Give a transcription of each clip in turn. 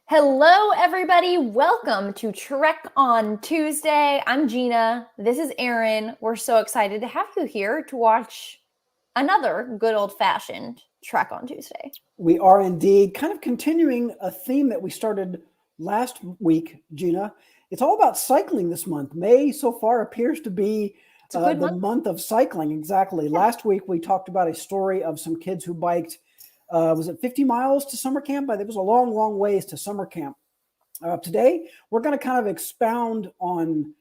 Hello, everybody. Welcome to Trek on Tuesday. I'm Gina. This is Erin. We're so excited to have you here to watch another good old-fashioned Trek on Tuesday. We are indeed kind of continuing a theme that we started last week, Gina. It's all about cycling this month. May so far appears to be It's a good the month. month of cycling. Exactly. Yeah. Last week, we talked about a story of some kids who biked, was it 50 miles to summer camp? It was a long, long ways to summer camp. Today, we're going to kind of expound on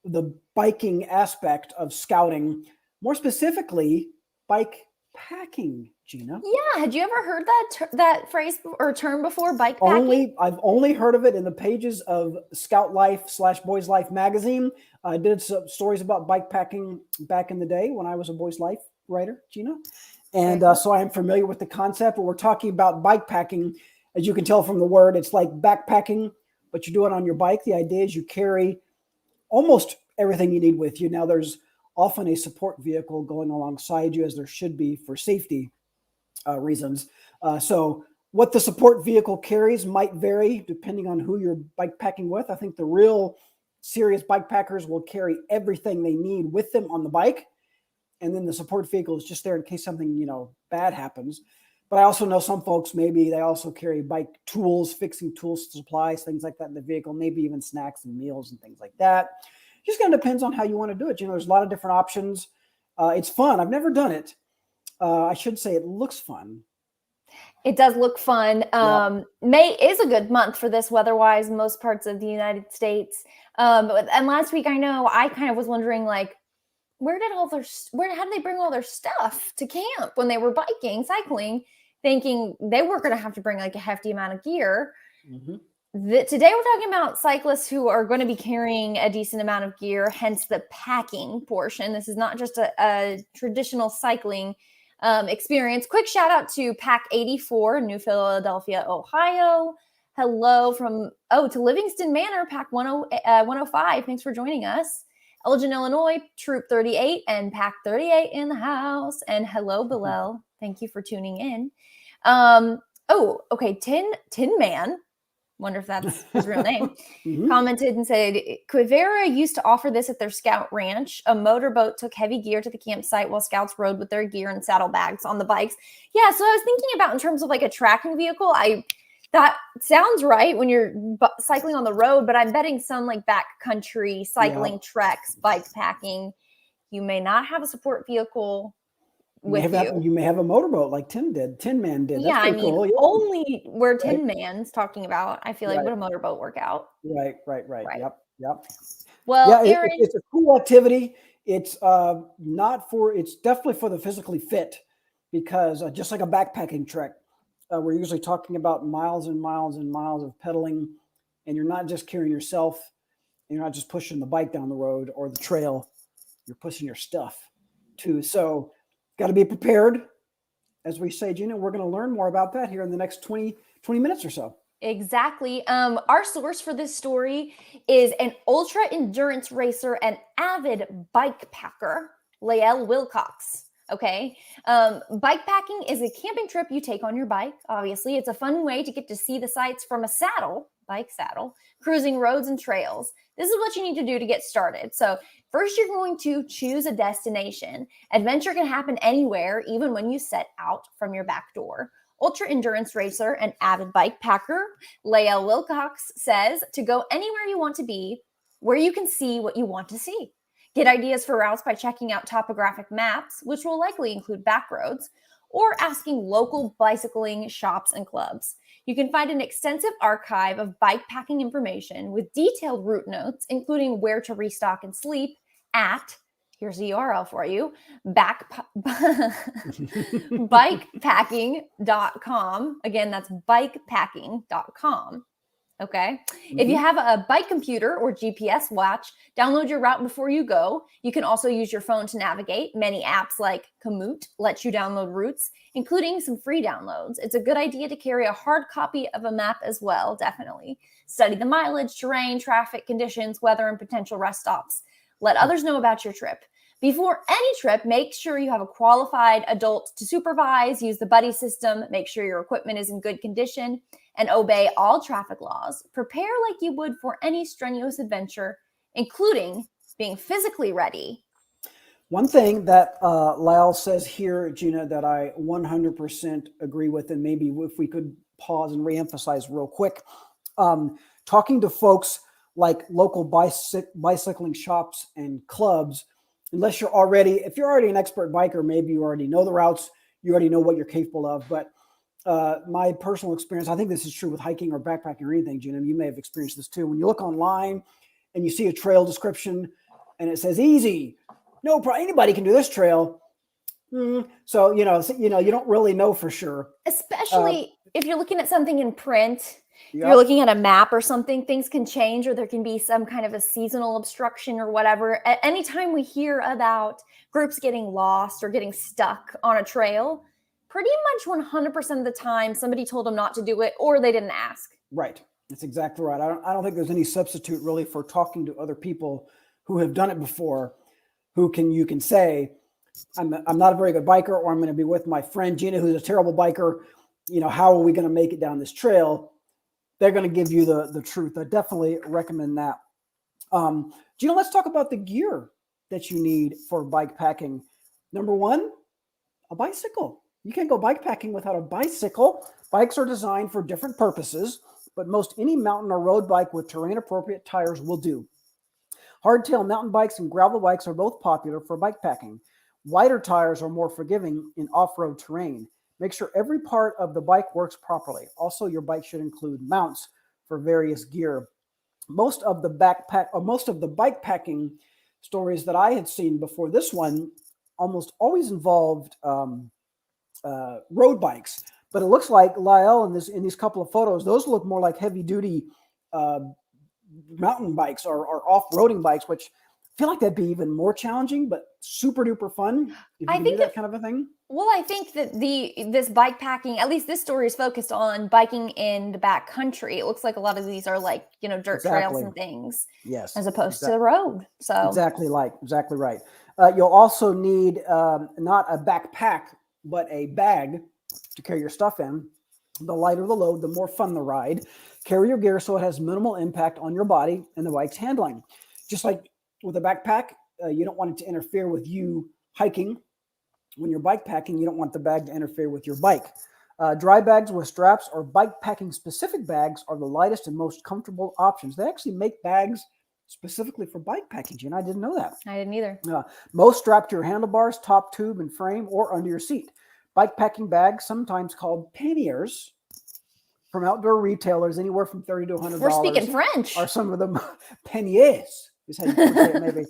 the biking aspect of scouting, more specifically, bike packing, Gina. Yeah. Had you ever heard that phrase or term before, bike packing? I've only heard of it in the pages of Scout Life / Boys Life magazine. I did some stories about bike packing back in the day when I was a Boys Life writer, Gina. And so I am familiar with the concept, but we're talking about bike packing. As you can tell from the word, it's like backpacking, but you do it on your bike. The idea is you carry almost everything you need with you. Now, there's often a support vehicle going alongside you, as there should be for safety reasons. So what the support vehicle carries might vary depending on who you're bike packing with. I think the real serious bike packers will carry everything they need with them on the bike. And then the support vehicle is just there in case something, bad happens. But I also know some folks, maybe they also carry bike tools, fixing tools, supplies, things like that in the vehicle, maybe even snacks and meals and things like that. Just kind of depends on how you want to do it. There's a lot of different options. It's fun. I've never done it. I should say it looks fun. It does look fun. May is a good month for this weather-wise, most parts of the United States. And last week, I know I kind of was wondering, like, how did they bring all their stuff to camp when they were cycling, thinking they were going to have to bring like a hefty amount of gear. Mm-hmm. Today we're talking about cyclists who are going to be carrying a decent amount of gear, hence the packing portion. This is not just a traditional cycling experience. Quick shout out to Pack 84 in New Philadelphia, Ohio. Hello to Livingston Manor, Pack 105. Thanks for joining us. Elgin, Illinois, Troop 38 and Pack 38 in the house. And hello, Bilal. Thank you for tuning in. Tin Man, wonder if that's his real name, commented and said, Quivira used to offer this at their scout ranch. A motorboat took heavy gear to the campsite while scouts rode with their gear and saddlebags on the bikes. Yeah, so I was thinking about in terms of like a tracking vehicle, that sounds right when you're cycling on the road, but I'm betting some like backcountry cycling treks, bike packing, you may not have a support vehicle with you. You may have a motorboat like Tin Man did. Yeah, That's cool. Yeah. Only where Tin Man's talking about, I feel like would a motorboat work out? Right. Yep. Well, Erin, it's a cool activity. It's it's definitely for the physically fit, because just like a backpacking trek, we're usually talking about miles and miles and miles of pedaling, and you're not just carrying yourself. You're not just pushing the bike down the road or the trail. You're pushing your stuff too. So got to be prepared. As we say, Gina, we're going to learn more about that here in the next 20 minutes or so. Exactly. Our source for this story is an ultra endurance racer and avid bike packer, Lael Wilcox. Okay. Bike packing is a camping trip you take on your bike. Obviously, it's a fun way to get to see the sights from a bike saddle, cruising roads and trails. This is what you need to do to get started. So first, you're going to choose a destination. Adventure can happen anywhere, even when you set out from your back door. Ultra endurance racer and avid bike packer, Lael Wilcox says to go anywhere you want to be, where you can see what you want to see. Get ideas for routes by checking out topographic maps, which will likely include back roads, or asking local bicycling shops and clubs. You can find an extensive archive of bikepacking information with detailed route notes, including where to restock and sleep at, here's the URL for you, bikepacking.com. Again, that's bikepacking.com. Okay. If you have a bike computer or GPS watch, download your route before you go. You can also use your phone to navigate. Many apps like Komoot let you download routes, including some free downloads. It's a good idea to carry a hard copy of a map as well, definitely. Study the mileage, terrain, traffic conditions, weather, and potential rest stops. Let others know about your trip. Before any trip, make sure you have a qualified adult to supervise, use the buddy system, make sure your equipment is in good condition, and obey all traffic laws. Prepare like you would for any strenuous adventure, including being physically ready. One thing that Lyle says here, Gina, that I 100% agree with, and maybe if we could pause and reemphasize real quick, talking to folks like local bicycling shops and clubs, unless if you're already an expert biker, maybe you already know the routes, you already know what you're capable of. But my personal experience, I think this is true with hiking or backpacking or anything, Gina, you may have experienced this too. When you look online and you see a trail description and it says easy, no problem, anybody can do this trail. So, you don't really know for sure. Especially if you're looking at something in print, Yep. you're looking at a map or something, things can change, or there can be some kind of a seasonal obstruction or whatever. At any time we hear about groups getting lost or getting stuck on a trail, pretty much 100% of the time, somebody told them not to do it or they didn't ask. Right. That's exactly right. I don't think there's any substitute really for talking to other people who have done it before, you can say, I'm not a very good biker, or I'm going to be with my friend Gina, who's a terrible biker. How are we going to make it down this trail? They're going to give you the truth. I definitely recommend that. Gina, let's talk about the gear that you need for bike packing. Number one, a bicycle. You can't go bike packing without a bicycle. Bikes are designed for different purposes, but most any mountain or road bike with terrain appropriate tires will do. Hardtail mountain bikes and gravel bikes are both popular for bike packing. Wider tires are more forgiving in off-road terrain. Make sure every part of the bike works properly. Also, your bike should include mounts for various gear. Most of the bike packing stories that I had seen before this one almost always involved road bikes. But it looks like Lyle in these couple of photos, those look more like heavy duty mountain bikes or off-roading bikes, which I feel like that'd be even more challenging, but super duper fun if you can do that kind of a thing. Well, I think that this bike packing, at least this story is focused on biking in the back country. It looks like a lot of these are like, dirt trails and things. Yes. As opposed to the road. So exactly right. You'll also need not a backpack, but a bag to carry your stuff in. The lighter the load, the more fun the ride. Carry your gear so it has minimal impact on your body and the bike's handling. Just like with a backpack, you don't want it to interfere with you hiking. When you're bike packing, you don't want the bag to interfere with your bike. Dry bags with straps or bike packing specific bags are the lightest and most comfortable options. They actually make bags specifically for bike packing, Gina. I didn't know that. I didn't either. Most strap to your handlebars, top tube and frame, or under your seat. Bike packing bags, sometimes called panniers, from outdoor retailers, anywhere from $30 to $100. We're speaking French. Are some of them panniers? Is how you say it, maybe.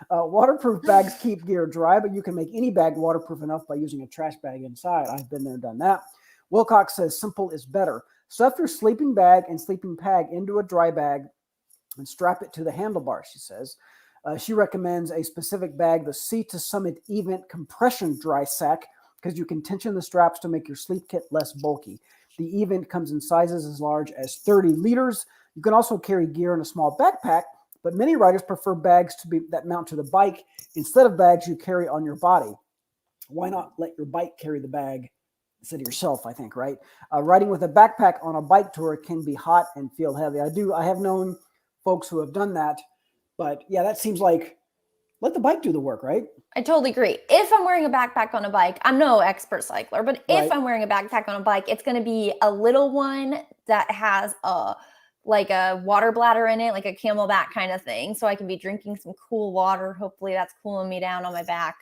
Waterproof bags keep gear dry, but you can make any bag waterproof enough by using a trash bag inside. I've been there and done that. Wilcox says simple is better. Stuff your sleeping bag and sleeping bag into a dry bag and strap it to the handlebar, she says. She recommends a specific bag, the Sea to Summit Event Compression Dry Sack, because you can tension the straps to make your sleep kit less bulky. The Event comes in sizes as large as 30 liters. You can also carry gear in a small backpack, but many riders prefer bags that mount to the bike instead of bags you carry on your body. Why not let your bike carry the bag instead of yourself, I think, right? Riding with a backpack on a bike tour can be hot and feel heavy. I have known folks who have done that, but yeah, that seems like let the bike do the work, right? I totally agree. If I'm wearing a backpack on a bike, I'm no expert cycler, but if I'm wearing a backpack on a bike, it's going to be a little one that has a water bladder in it, like a Camelback kind of thing. So I can be drinking some cool water. Hopefully that's cooling me down on my back.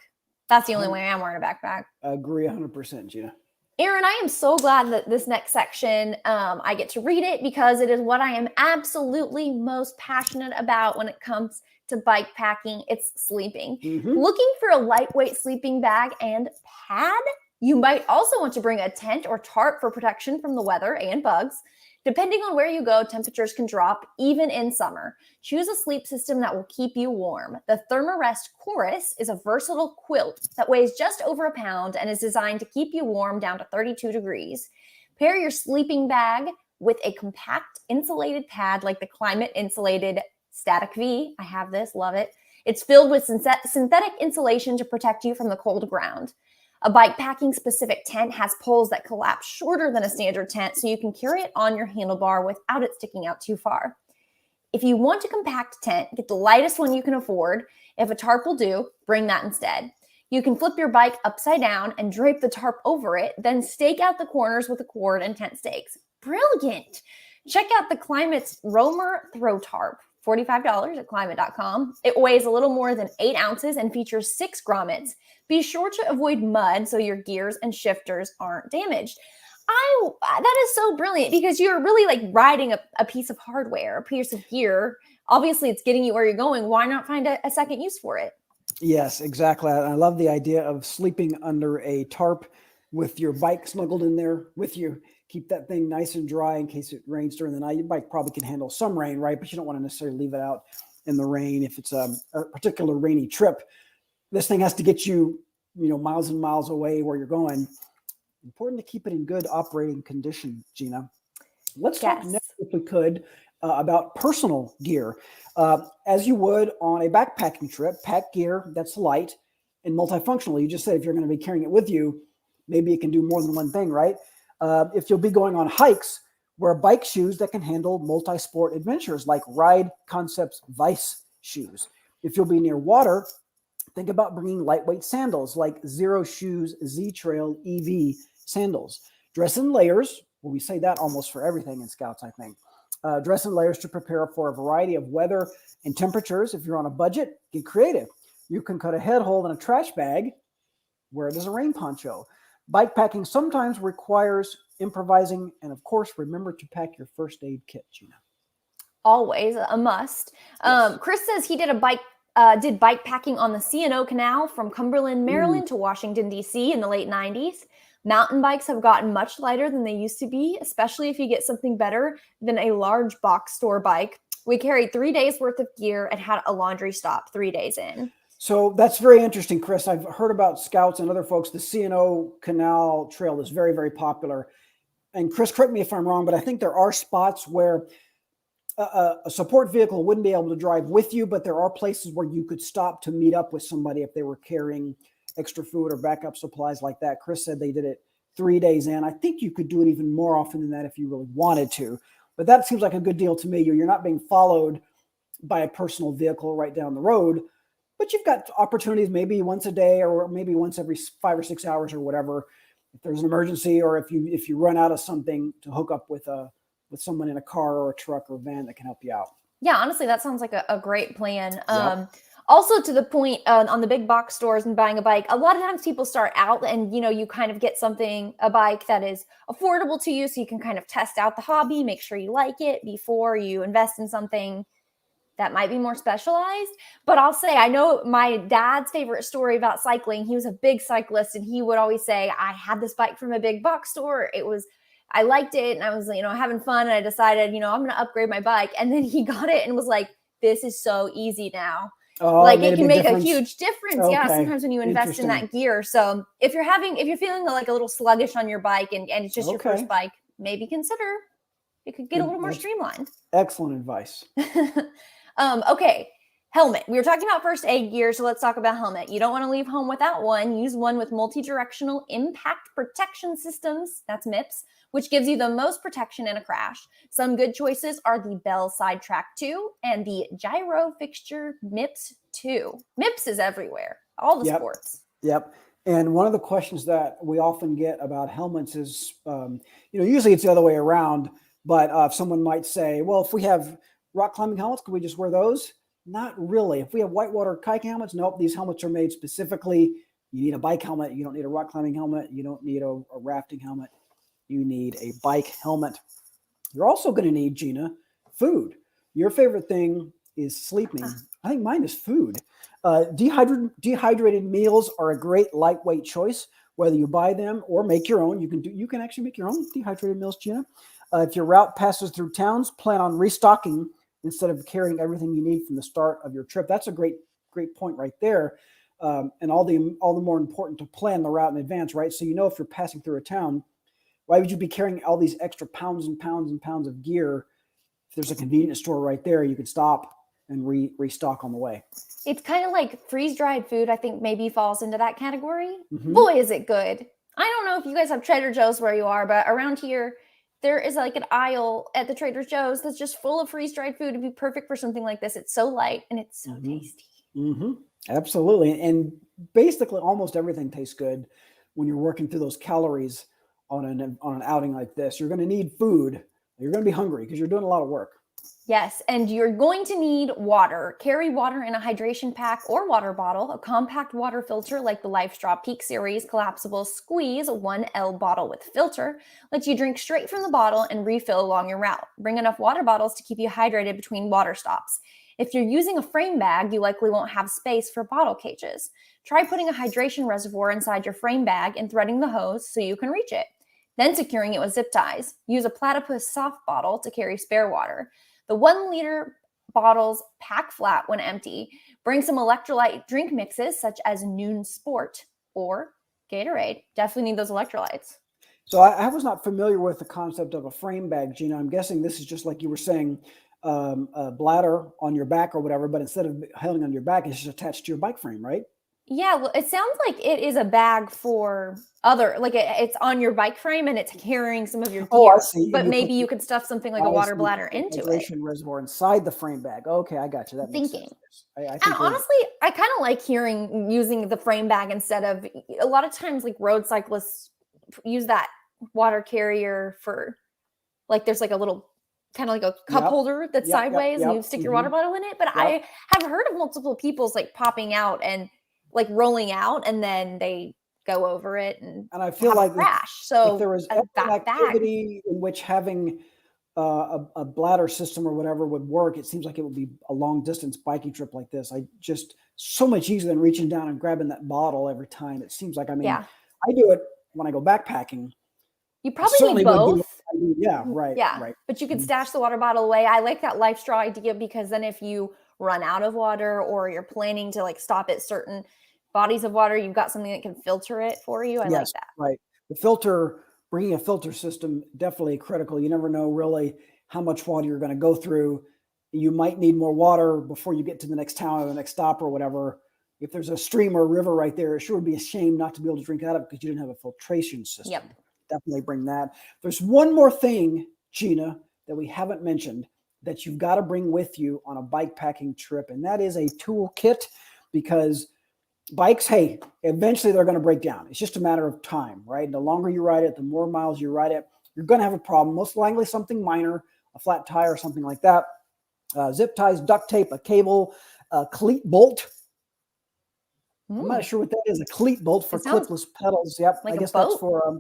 That's the only way I'm wearing a backpack. I agree 100%, Gina. Aaron, I am so glad that this next section, I get to read it because it is what I am absolutely most passionate about when it comes to bike packing. It's sleeping. Looking for a lightweight sleeping bag and pad? You might also want to bring a tent or tarp for protection from the weather and bugs. Depending on where you go, temperatures can drop even in summer. Choose a sleep system that will keep you warm. The Thermarest Chorus is a versatile quilt that weighs just over a pound and is designed to keep you warm down to 32 degrees. Pair your sleeping bag with a compact insulated pad like the climate insulated Static V. I have this, love it. It's filled with synthetic insulation to protect you from the cold ground. A bikepacking specific tent has poles that collapse shorter than a standard tent, so you can carry it on your handlebar without it sticking out too far. If you want a compact tent, get the lightest one you can afford. If a tarp will do, bring that instead. You can flip your bike upside down and drape the tarp over it, then stake out the corners with a cord and tent stakes. Brilliant! Check out the Climate's Roamer Throw Tarp, $45 at climate.com. It weighs a little more than 8 ounces and features 6 grommets. Be sure to avoid mud so your gears and shifters aren't damaged. That is so brilliant because you're really like riding a piece of hardware, a piece of gear. Obviously, it's getting you where you're going. Why not find a second use for it? Yes, exactly. I love the idea of sleeping under a tarp with your bike snuggled in there with you. Keep that thing nice and dry in case it rains during the night. Your bike probably can handle some rain, right? But you don't want to necessarily leave it out in the rain if it's a particular rainy trip. This thing has to get you, miles and miles away where you're going. Important to keep it in good operating condition, Gina. Let's talk next, if we could, about personal gear. As you would on a backpacking trip, pack gear that's light and multifunctional. You just said if you're going to be carrying it with you, maybe it can do more than one thing, right? If you'll be going on hikes, wear bike shoes that can handle multi-sport adventures like Ride Concepts Vice shoes. If you'll be near water, think about bringing lightweight sandals like Zero Shoes Z-Trail EV sandals. Dress in layers. Well, we say that almost for everything in Scouts, I think. Dress in layers to prepare for a variety of weather and temperatures. If you're on a budget, get creative. You can cut a head hole in a trash bag, wear it as a rain poncho. Bikepacking sometimes requires improvising. And of course, remember to pack your first aid kit, Gina. Always a must. Yes. Chris says he did did bikepacking on the C&O Canal from Cumberland, Maryland to Washington, D.C. in the late 90s. Mountain bikes have gotten much lighter than they used to be, especially if you get something better than a large box store bike. We carried 3 days worth of gear and had a laundry stop 3 days in. So that's very interesting, Chris. I've heard about Scouts and other folks. The C&O Canal Trail is very, very popular. And Chris, correct me if I'm wrong, but I think there are spots where a support vehicle wouldn't be able to drive with you, but there are places where you could stop to meet up with somebody if they were carrying extra food or backup supplies like that. Chris said they did it 3 days in. I think you could do it even more often than that if you really wanted to. But that seems like a good deal to me. You're not being followed by a personal vehicle right down the road, but you've got opportunities maybe once a day or maybe once every 5 or 6 hours or whatever. If there's an emergency or if you run out of something, to hook up with someone in a car or a truck or van that can help you out. Yeah, honestly, that sounds like a great plan. Yep. Also, to the point on the big box stores and buying a bike, a lot of times people start out and, you kind of get a bike that is affordable to you so you can kind of test out the hobby, make sure you like it before you invest in something that might be more specialized. But I'll say, I know my dad's favorite story about cycling. He was a big cyclist and he would always say, I had this bike from a big box store. I liked it and I was, having fun and I decided, I'm going to upgrade my bike. And then he got it and was like, this is so easy now. Oh, like it can make a huge difference. Okay. Yeah. Sometimes when you invest in that gear. So if you're feeling like a little sluggish on your bike and it's just your first bike, maybe consider it could get a little more streamlined. Excellent advice. Okay. Helmet. We were talking about first aid gear, so let's talk about helmet. You don't want to leave home without one. Use one with multi-directional impact protection systems, that's MIPS, which gives you the most protection in a crash. Some good choices are the Bell Sidetrack 2 and the Gyro Fixture MIPS 2. MIPS is everywhere, all the sports. Yep. And one of the questions that we often get about helmets is, usually it's the other way around, but if someone might say, well, if we have rock climbing helmets, can we just wear those? Not really. If we have whitewater kayaking helmets, nope, these helmets are made specifically. You need a bike helmet. You don't need a rock climbing helmet. You don't need a rafting helmet. You need a bike helmet. You're also going to need, Gina, food. Your favorite thing is sleeping. I think mine is food. Dehydrated meals are a great lightweight choice, whether you buy them or make your own. You can actually make your own dehydrated meals, Gina. If your route passes through towns, plan on restocking instead of carrying everything you need from the start of your trip. That's a great point right there. And all the more important to plan the route in advance, right? So if you're passing through a town, why would you be carrying all these extra pounds and pounds and pounds of gear? If there's a convenience store right there, you could stop, and restock on the way. It's kind of like freeze-dried food, I think maybe falls into that category. Mhm. Boy, is it good. I don't know if you guys have Trader Joe's where you are, but around here, there is like an aisle at the Trader Joe's that's just full of freeze-dried food. It'd be perfect for something like this. It's so light and it's so tasty. Absolutely. And basically almost everything tastes good when you're working through those calories on an outing like this. You're going to need food. You're going to be hungry because you're doing a lot of work. Yes, and you're going to need water. Carry water in a hydration pack or water bottle, a compact water filter like the LifeStraw Peak Series collapsible squeeze 1L bottle with filter lets you drink straight from the bottle and refill along your route. Bring enough water bottles to keep you hydrated between water stops. If you're using a frame bag, you likely won't have space for bottle cages. Try putting a hydration reservoir inside your frame bag and threading the hose so you can reach it. Then securing it with zip ties. Use a platypus soft bottle to carry spare water. The 1 liter bottles pack flat when empty. Bring some electrolyte drink mixes such as Noon Sport or Gatorade. Definitely need those electrolytes. So I was not familiar with the concept of a frame bag, Gina. I'm guessing this is just like you were saying, a bladder on your back or whatever, but instead of hanging on your back, it's just attached to your bike frame, right? Yeah, well, it sounds like it is a bag for it's on your bike frame and it's carrying some of your gear. Oh, I see. But maybe you could stuff something like a water bladder into it. Hydration reservoir inside the frame bag. Okay, I got you. That makes sense. I and honestly, I kind of like using the frame bag instead of a lot of times like road cyclists use that water carrier for like there's like a little kind of like a cup holder that's sideways and you stick your water bottle in it. But I have heard of multiple people's like popping out and like rolling out and then they go over it and I feel like crash. So if there was an activity in which having a bladder system or whatever would work, it seems like it would be a long distance biking trip like this. I just so much easier than reaching down and grabbing that bottle every time. It seems like, I mean, I do it when I go backpacking. You probably need both. Right. But you could stash the water bottle away. I like that LifeStraw idea because then if you run out of water or you're planning to like stop at certain bodies of water, you've got something that can filter it for you. I like that. Right. The filter, bringing a filter system, definitely critical. You never know really how much water you're going to go through. You might need more water before you get to the next town or the next stop or whatever. If there's a stream or a river right there, it sure would be a shame not to be able to drink out of it because you didn't have a filtration system. Yep. Definitely bring that. There's one more thing, Gina, that we haven't mentioned that you've got to bring with you on a bike packing trip, and that is a toolkit because bikes, hey, eventually they're going to break down. It's just a matter of time, right? The longer you ride it, the more miles you ride it, you're going to have a problem. Most likely something minor, a flat tire or something like that. Zip ties, duct tape, a cable, a cleat bolt. I'm not sure what that is. A cleat bolt for clipless pedals. Yep. Like I guess that's for,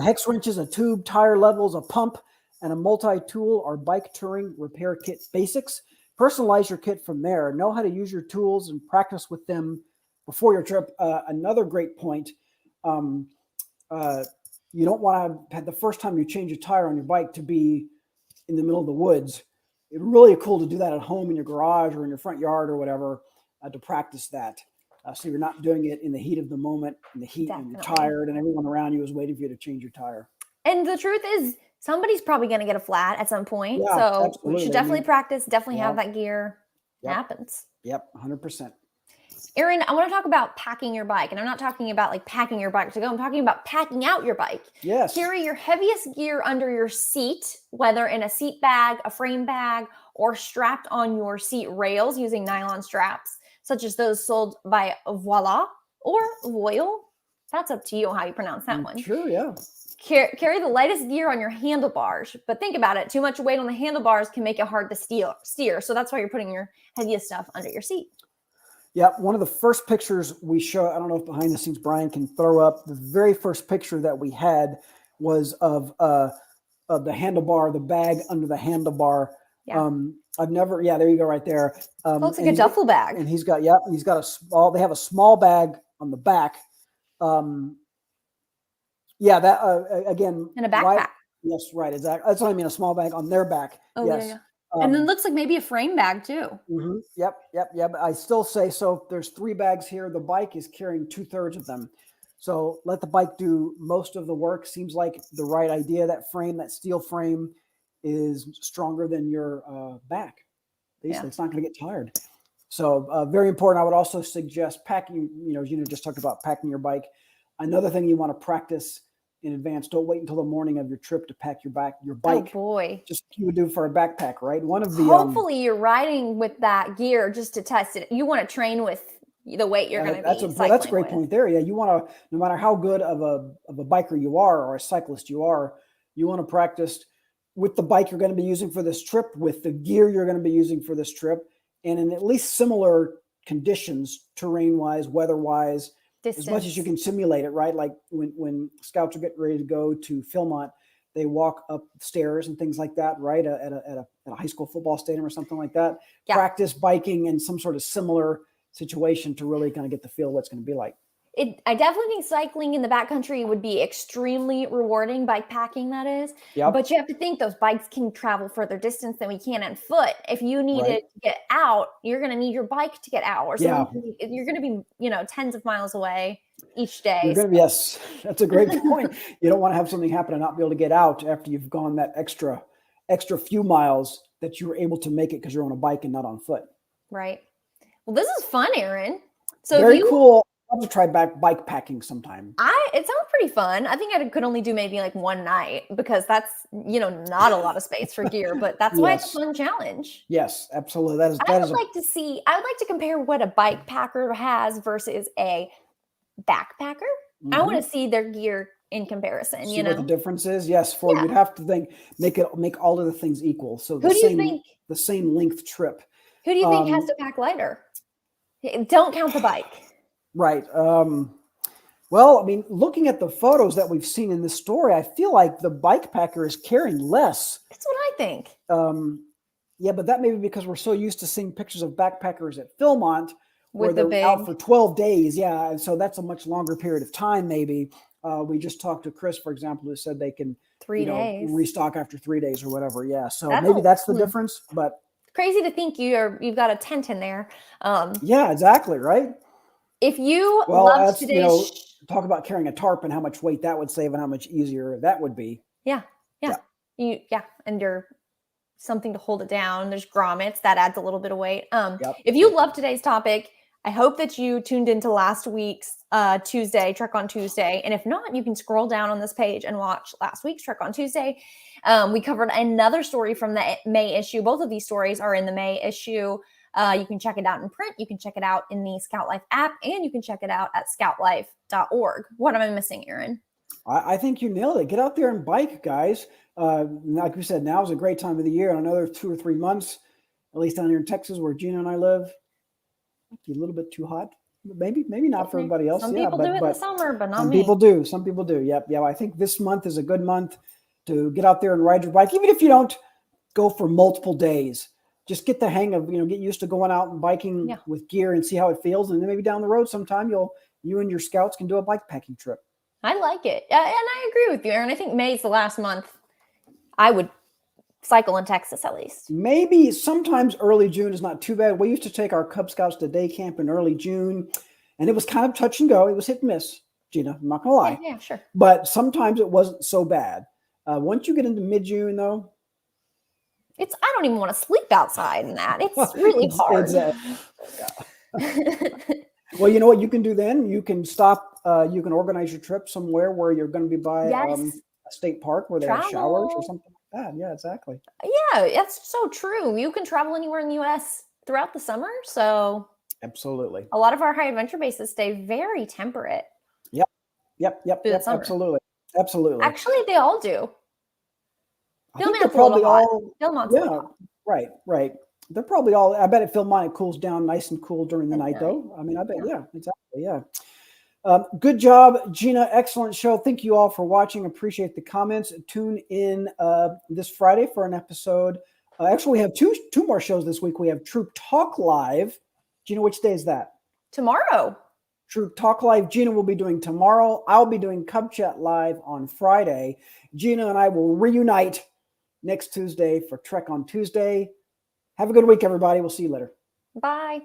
hex wrenches, a tube, tire levels, a pump, and a multi-tool or bike touring repair kit basics. Personalize your kit from there. Know how to use your tools and practice with them before your trip. Another great point. You don't want to have the first time you change a tire on your bike to be in the middle of the woods. It's really cool to do that at home in your garage or in your front yard or whatever to practice that. So you're not doing it in the heat of the moment, in the heat, and you're tired, and everyone around you is waiting for you to change your tire. And the truth is, somebody's probably going to get a flat at some point. Yeah, so absolutely. we should definitely practice, definitely have that gear. It happens. Yep, 100%. Aaron, I want to talk about packing your bike. And I'm not talking about like packing your bike to go. I'm talking about packing out your bike. Yes. Carry your heaviest gear under your seat, whether in a seat bag, a frame bag, or strapped on your seat rails using nylon straps, such as those sold by Voila or Voil. That's up to you how you pronounce that one. Sure, yeah. Carry the lightest gear on your handlebars, but think about it. Too much weight on the handlebars can make it hard to steer. So that's why you're putting your heaviest stuff under your seat. Yeah, one of the first pictures we show, I don't know if behind the scenes Brian can throw up, the very first picture that we had was of the handlebar, the bag under the handlebar. Yeah. There you go right there. Looks like a duffel bag. And he's got a small, they have a small bag on the back. Again. In a backpack. Yes, right, exactly. That's what I mean, a small bag on their back. Oh, yes. yeah. And then looks like maybe a frame bag too. Mm-hmm. Yep. But I still say, so there's 3 bags here. The bike is carrying 2/3 of them. So let the bike do most of the work. Seems like the right idea. That frame, that steel frame is stronger than your back. Basically, it's not going to get tired. So very important. I would also suggest packing, Gina just talked about packing your bike. Another thing you want to practice in advance. Don't wait until the morning of your trip to pack your bike. Oh boy. Just like you would do for a backpack, right? One of the Hopefully you're riding with that gear just to test it. You want to train with the weight you're going to be cycling that's a great with. point there. Yeah, you want to, no matter how good of a biker you are or a cyclist you are, you want to practice with the bike you're going to be using for this trip, with the gear you're going to be using for this trip, and in at least similar conditions, terrain-wise, weather-wise, as much as you can simulate it, right? Like when scouts are getting ready to go to Philmont, they walk up stairs and things like that, right? At a high school football stadium or something like that. Yeah. Practice biking in some sort of similar situation to really kind of get the feel of what it's going to be like. I definitely think cycling in the backcountry would be extremely rewarding, bike packing, that is. Yep. But you have to think those bikes can travel further distance than we can on foot. If you needed to get out, you're going to need your bike to get out. Or so you're going to be, tens of miles away each day. Yes, that's a great point. You don't want to have something happen and not be able to get out after you've gone that extra few miles that you were able to make it because you're on a bike and not on foot. Right. Well, this is fun, Aaron. So very cool. I'll have to try bike packing sometime. It sounds pretty fun. I think I could only do maybe like one night because that's, not a lot of space for gear, but that's why it's a fun challenge. Yes, absolutely. I would like to compare what a bike packer has versus a backpacker. Mm-hmm. I want to see their gear in comparison, see what the difference is. Yes, you'd have to make all of the things equal. So the same length trip. Who do you think has to pack lighter? Don't count the bike. Right. Well, I mean, looking at the photos that we've seen in this story, I feel like the bike packer is carrying less. That's what I think. Yeah, but that may be because we're so used to seeing pictures of backpackers at Philmont where they're out for 12 days. Yeah, and so that's a much longer period of time, maybe. We just talked to Chris, for example, who said they can 3 days restock after 3 days or whatever. Yeah, so maybe that's the difference. But crazy to think you've got a tent in there. Yeah, exactly, right? If you loved today's talk about carrying a tarp and how much weight that would save and how much easier that would be. Yeah. And you're something to hold it down. There's grommets that adds a little bit of weight. If you love today's topic, I hope that you tuned into last week's Tuesday, Trek on Tuesday. And if not, you can scroll down on this page and watch last week's Trek on Tuesday. We covered another story from the May issue. Both of these stories are in the May issue. You can check it out in print. You can check it out in the Scout Life app, and you can check it out at scoutlife.org. What am I missing, Aaron? I think you nailed it. Get out there and bike, guys. Like we said, now is a great time of the year. In another 2 or 3 months, at least down here in Texas where Gina and I live, might be a little bit too hot. Maybe not for everybody else. Some people do it in the summer, but not some me. Some people do. Yep. Yeah. I think this month is a good month to get out there and ride your bike, even if you don't go for multiple days. Just get the hang of, get used to going out and biking with gear and see how it feels. And then maybe down the road sometime you and your scouts can do a bike packing trip. I like it. And I agree with you, Aaron. I think May is the last month I would cycle in Texas at least. Maybe sometimes early June is not too bad. We used to take our Cub Scouts to day camp in early June, and it was kind of touch and go. It was hit and miss, Gina. I'm not going to lie. Yeah, sure. But sometimes it wasn't so bad. Once you get into mid-June, though, I don't even want to sleep outside in that. It's really hard. Well, you know what you can do then? You can stop. You can organize your trip somewhere where you're going to be by a state park where they have showers or something like that. Yeah, exactly. Yeah, that's so true. You can travel anywhere in the U.S. throughout the summer. So absolutely. A lot of our high adventure bases stay very temperate. Yep. Absolutely. Actually, they all do. I think they're probably all. Right. They're probably all. I bet at Philmont it cools down nice and cool during the night, though. I mean, I bet. Yeah, exactly. Yeah. Good job, Gina. Excellent show. Thank you all for watching. Appreciate the comments. Tune in this Friday for an episode. Actually, we have two more shows this week. We have Troop Talk Live. Gina, which day is that? Tomorrow. Troop Talk Live. Gina will be doing tomorrow. I'll be doing Cub Chat Live on Friday. Gina and I will reunite next Tuesday for Trek on Tuesday. Have a good week, everybody. We'll see you later. Bye.